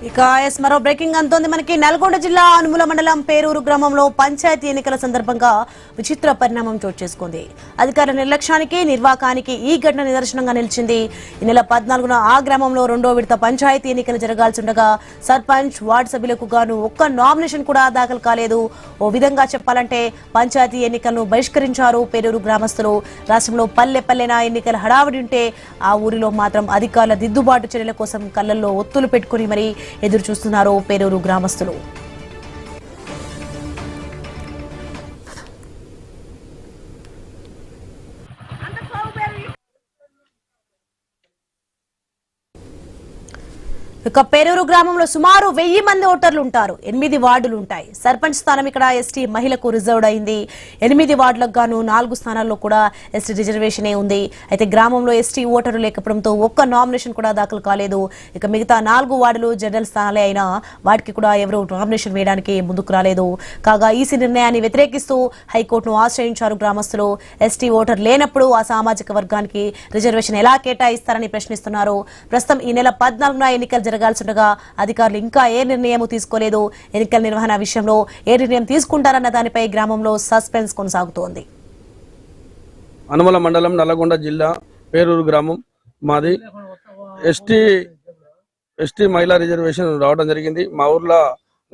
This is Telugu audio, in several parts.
ఇక మరో బ్రేకింగ్ అంతోంది మనకి నల్గొండ జిల్లా అనుముల మండలం పేరూరు గ్రామంలో పంచాయతీ ఎన్నికల సందర్భంగా విచిత్ర పరిణామం చోటు చేసుకుంది. అధికారుల నిర్లక్ష్యానికి నిర్వాకానికి ఈ ఘటన నిదర్శనంగా నిలిచింది. ఈ నెల 14న ఆ గ్రామంలో రెండో విడత పంచాయతీ ఎన్నికలు జరగాల్సిండగా సర్పంచ్ వార్డు సభ్యులకు గాను ఒక్క నామినేషన్ కూడా దాఖలు కాలేదు. ఓ విధంగా చెప్పాలంటే పంచాయతీ ఎన్నికలను బహిష్కరించారు పేరూరు గ్రామస్తులు. రాష్ట్రంలో పల్లెపల్లెన ఎన్నికల హడావిడి ఉంటే ఆ ఊరిలో మాత్రం అధికారుల దిద్దుబాటు చర్యల కోసం కళ్లల్లో ఒత్తులు పెట్టుకుని మరి ఎదురు చూస్తున్నారు పేరూరు గ్రామస్తులు. ఇక పేరూరు గ్రామంలో సుమారు 1000 మంది ఓటర్లు ఉంటారు. 8 వార్డులు ఉంటాయి. సర్పంచ్ స్థానం ఇక్కడ ఎస్టీ మహిళకు రిజర్వ్డ్ అయింది. 8 వార్డులకు గాను 4 స్థానాల్లో కూడా ఎస్టీ రిజర్వేషనే ఉంది. అయితే గ్రామంలో ఎస్టీ ఓటర్లు లేకపోవడంతో ఒక్క నామినేషన్ కూడా దాఖలు కాలేదు. ఇక మిగతా 4 వార్డులు జనరల్ స్థానాలే అయినా వాటికి కూడా ఎవరు నామినేషన్ వేయడానికి ముందుకు రాలేదు. కాగా ఈసీ నిర్ణయాన్ని వ్యతిరేకిస్తూ హైకోర్టును ఆశ్రయించారు గ్రామస్తులు. ఎస్టీ ఓటర్ లేనప్పుడు ఆ సామాజిక వర్గానికి రిజర్వేషన్ ఎలా కేటాయిస్తారని ప్రశ్నిస్తున్నారు. ప్రస్తుతం ఈ నెల 14న ఎన్నికలు జరగాల్సిండగా అధికారులు ఇంకా ఏ నిర్ణయం తీసుకోలేదు. ఎన్నికల నిర్వహణ విషయంలో ఏ నిర్ణయం తీసుకుంటారన్న దానిపై గ్రామంలో సస్పెన్స్ కొనసాగుతోంది. అనుమల మండలం నల్లగొండ జిల్లా పేరూరు గ్రామం మాది. ఎస్టీ మహిళా రిజర్వేషన్ రావడం జరిగింది. మా ఊర్లో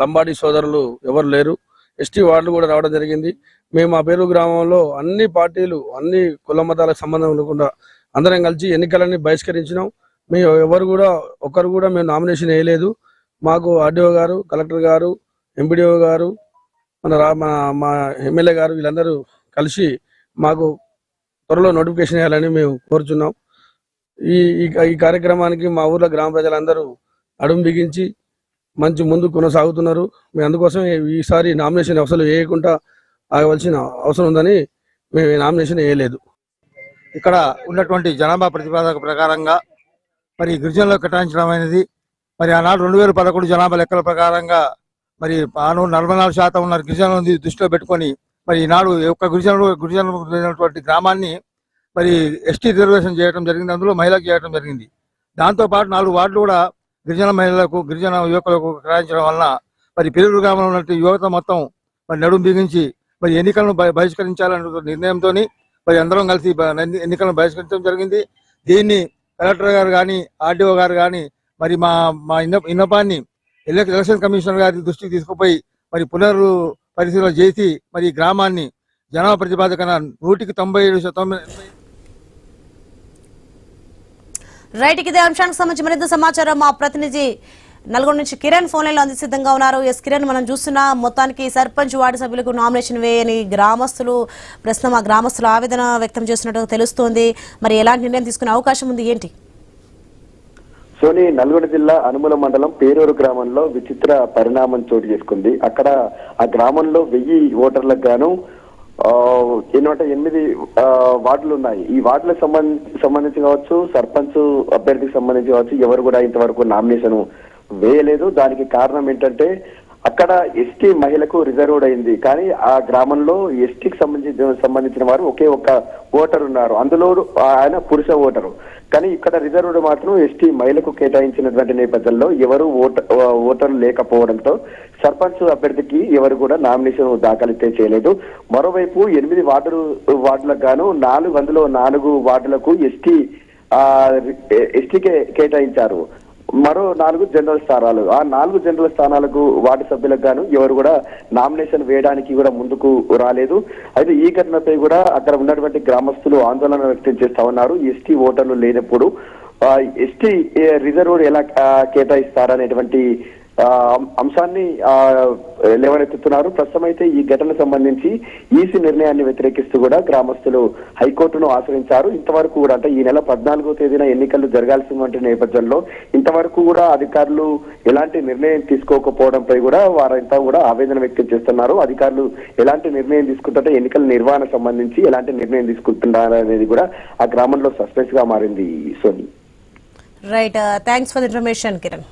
లంబాడి సోదరులు ఎవరు లేరు. ఎస్టీ వార్డులు కూడా రావడం జరిగింది. మేము ఆ పేరూరు గ్రామంలో అన్ని పార్టీలు అన్ని కుల మతాలకు సంబంధం లేకుండా అందరం కలిసి ఎన్నికలన్నీ బహిష్కరించినాం. మేము ఎవరు కూడా ఒక్కరు కూడా మేము నామినేషన్ వేయలేదు. మాకు ఆర్డీఓ గారు, కలెక్టర్ గారు, ఎంపీడీఓ గారు, మా ఎమ్మెల్యే గారు వీళ్ళందరూ కలిసి మాకు త్వరలో నోటిఫికేషన్ వేయాలని మేము కోరుచున్నాం. ఈ కార్యక్రమానికి మా ఊర్లో గ్రామ ప్రజలందరూ అడుగు బిగించి మంచి ముందు కొనసాగుతున్నారు. మేము అందుకోసం ఈసారి నామినేషన్ అసలు వేయకుండా ఆగవలసిన అవసరం ఉందని మేము నామినేషన్ వేయలేదు. ఇక్కడ ఉన్నటువంటి జనాభా ప్రతిపాదక ప్రకారంగా మరి గిరిజనులు కేటాయించడం అనేది మరి ఆనాడు 2011 జనాభా లెక్కల ప్రకారంగా మరి 44% ఉన్న గిరిజనులను దృష్టిలో పెట్టుకొని మరి ఈనాడు ఒక్క గిరిజనులైనటువంటి గ్రామాన్ని మరి ఎస్టీ రిజర్వేషన్ చేయడం జరిగింది. అందులో మహిళలకు చేయడం జరిగింది. దాంతోపాటు 4 వార్డులు కూడా గిరిజన మహిళలకు గిరిజన యువకులకు కేటాయించడం వలన మరి పేరూరు గ్రామంలో ఉన్నటువంటి యువత మొత్తం మరి నడుము బిగించి మరి ఎన్నికలను బహిష్కరించాలనే నిర్ణయంతో మరి అందరం కలిసి ఎన్నికలను బహిష్కరించడం జరిగింది. దీన్ని కలెక్టర్ గారు కానీ ఆర్డీఓ గారు కానీ మరి మా విన్నపాన్ని ఎలక్షన్ కమిషనర్ గారి దృష్టికి తీసుకుపోయి మరి పరిశీలన చేసి మరి గ్రామాన్ని జనాభా ప్రతిపాదకన 197%. రైట్, ఇదే అంశానికి సంబంధించి మరింత సమాచారం మా ప్రతినిధి నల్గొండ నుంచి కిరణ్ ఫోన్ లైన్ లో సిద్ధంగా ఉన్నారు. కిరణ్, మనం చూస్తున్నా మొత్తానికి సర్పంచ్ వార్డు సభ్యులకు నామినేషన్ వేయని గ్రామస్తులు ప్రస్తుతం ఆ గ్రామస్తులు ఆవేదన వ్యక్తం చేస్తున్నట్టు తెలుస్తోంది. మరి ఎలాంటి నిర్ణయం తీసుకునే అవకాశం ఉంది, ఏంటి? సోని, నల్గొండ జిల్లా అనుముల మండలం పేరూరు గ్రామంలో విచిత్ర పరిణామం చోటు చేసుకుంది. అక్కడ ఆ గ్రామంలో 1000 ఓటర్లకు గాను 8 వార్డులు ఉన్నాయి. ఈ వార్డులకు సంబంధించి కావచ్చు, సర్పంచ్ అభ్యర్థికి సంబంధించి కావచ్చు, ఎవరు కూడా ఇంతవరకు నామినేషన్ వేయలేదు. దానికి కారణం ఏంటంటే అక్కడ ఎస్టీ మహిళకు రిజర్వ్డ్ అయింది. కానీ ఆ గ్రామంలో ఎస్టీకి సంబంధించిన వారు ఒకే ఒక్క ఓటర్ ఉన్నారు. అందులో ఆయన పురుష ఓటరు. కానీ ఇక్కడ రిజర్వ్డ్ మాత్రం ఎస్టీ మహిళకు కేటాయించినటువంటి నేపథ్యంలో ఎవరు ఓటర్లు లేకపోవడంతో సర్పంచ్ అభ్యర్థికి ఎవరు కూడా నామినేషన్ దాఖలైతే చేయలేదు. మరోవైపు 8 వార్డులకు గాను 4 వార్డులకు ఎస్టీకే కేటాయించారు. మరో 4 జనరల్ స్థానాలు. ఆ 4 జనరల్ స్థానాలకు వార్డు సభ్యులకు గాను ఎవరు కూడా నామినేషన్ వేయడానికి కూడా ముందుకు రాలేదు. అయితే ఈ ఘటనపై కూడా అక్కడ ఉన్నటువంటి గ్రామస్తులు ఆందోళన వ్యక్తం చేస్తా ఉన్నారు. ఎస్టీ ఓటర్లు లేనప్పుడు ఎస్టీ రిజర్వ్డ్ ఎలా కేటాయిస్తారనేటువంటి అంశాన్ని లేవనెత్తుతున్నారు. ప్రస్తుతం అయితే ఈ ఘటన సంబంధించి ఈసీ నిర్ణయాన్ని వ్యతిరేకిస్తూ కూడా గ్రామస్తులు హైకోర్టును ఆశ్రయించారు. ఇంతవరకు కూడా అంటే ఈ నెల 14వ తేదీన ఎన్నికలు జరగాల్సిన నేపథ్యంలో ఇంతవరకు కూడా అధికారులు ఎలాంటి నిర్ణయం తీసుకోకపోవడంపై కూడా వారంతా కూడా ఆవేదన వ్యక్తం చేస్తున్నారు. అధికారులు ఎలాంటి నిర్ణయం తీసుకుంటుంటే ఎన్నికల నిర్వహణ సంబంధించి ఎలాంటి నిర్ణయం తీసుకుంటున్నారనేది కూడా ఆ గ్రామంలో సస్పెన్స్ గా మారింది. Soni, right, thanks for the information Kiran.